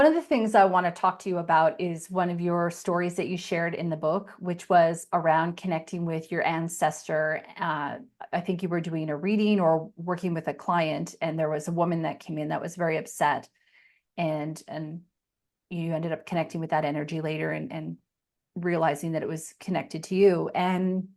of the things I want to talk to you about is one of your stories that you shared in the book, which was around connecting with your ancestor. I think you were doing a reading or working with a client, and there was a woman that came in that was very upset, and you ended up connecting with that energy later and realizing that it was connected to you. And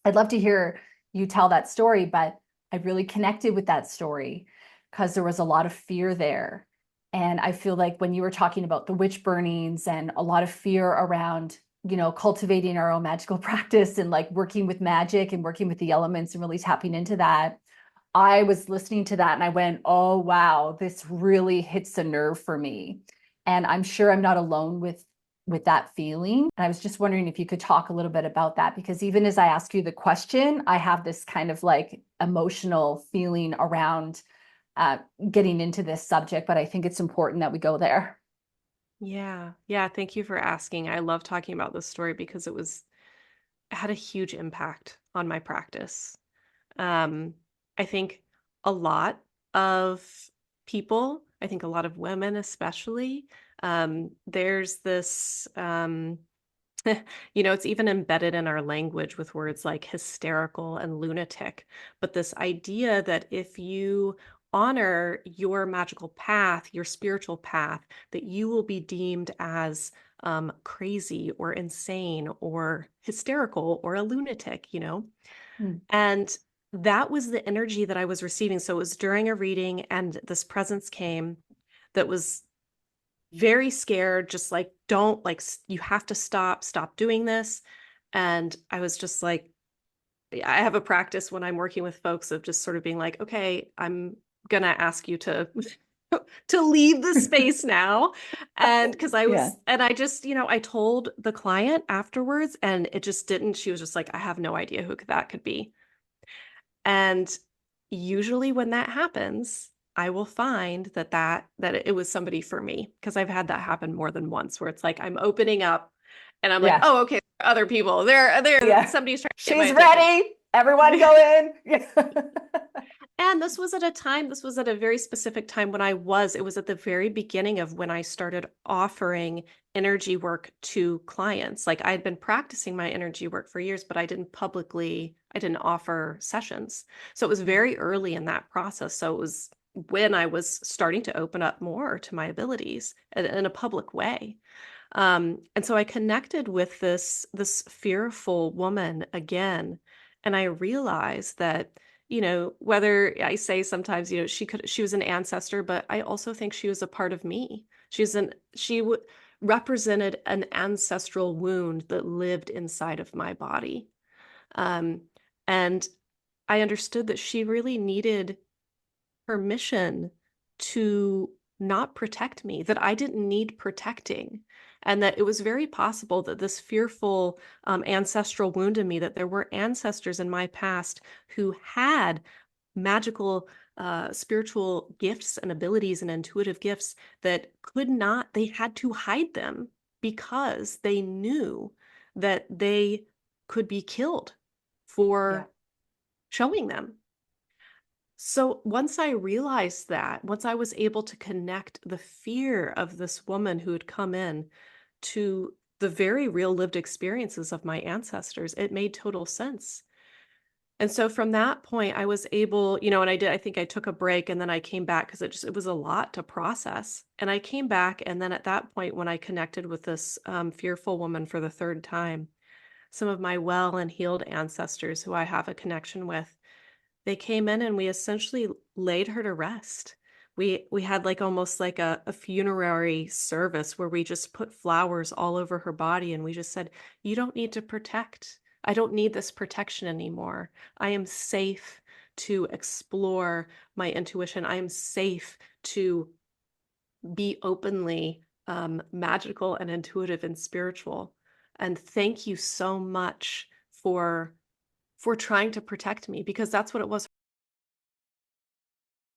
I'd love to hear you tell that story, but I really connected with that story because there was a lot of fear there. And I feel like when you were talking about the witch burnings and a lot of fear around, cultivating our own magical practice and like working with magic and working with the elements and really tapping into that, I was listening to that and I went, oh, wow, this really hits a nerve for me. And I'm sure I'm not alone with that feeling. And I was just wondering if you could talk a little bit about that, because even as I ask you the question, I have this kind of like emotional feeling around getting into this subject, but I think it's important that we go there. Yeah. Yeah. Thank you for asking. I love talking about this story because it had a huge impact on my practice. I think a lot of people, I think a lot of women especially, there's this, it's even embedded in our language with words like hysterical and lunatic, but this idea that if you honor your magical path, your spiritual path, that you will be deemed as crazy or insane or hysterical or a lunatic. Mm. And that was the energy that I was receiving. So it was during a reading, and this presence came that was very scared, just like, don't, like, you have to stop doing this. And I was just like, I have a practice when I'm working with folks of just sort of being like, okay, I'm gonna ask you to to leave the space now. And because Yeah. I just, I told the client afterwards, and it just didn't, she was just like, I have no idea who that could be. And usually when that happens, I will find that it was somebody for me, because I've had that happen more than once, where it's like I'm opening up and I'm like, Yeah. oh, okay, other people. Yeah. Somebody's trying to get my She's attention. ready. Everyone go in. Yeah. And this was at a very specific time when it was at the very beginning of when I started offering energy work to clients. Like, I had been practicing my energy work for years, but I didn't offer sessions. So it was very early in that process. So it was when I was starting to open up more to my abilities in a public way. And so I connected with this fearful woman again. And I realized that, whether I say sometimes, she was an ancestor, but I also think she was a part of me. Represented an ancestral wound that lived inside of my body. Um, and I understood that she really needed permission to not protect me, that I didn't need protecting, and that it was very possible that this fearful ancestral wound in me, that there were ancestors in my past who had magical spiritual gifts and abilities and intuitive gifts that they had to hide them because they knew that they could be killed Yeah. for showing them. So once I realized that, once I was able to connect the fear of this woman who had come in to the very real lived experiences of my ancestors, it made total sense. And so from that point, I was able, and I think I took a break, and then I came back because it was a lot to process. And I came back. And then at that point, when I connected with this fearful woman for the third time, some of my well and healed ancestors who I have a connection with, they came in and we essentially laid her to rest. We had like almost like a funerary service where we just put flowers all over her body, and we just said, you don't need to protect. I don't need this protection anymore. I am safe to explore my intuition. I am safe to be openly magical and intuitive and spiritual. And thank you so much for trying to protect me, because that's what it was.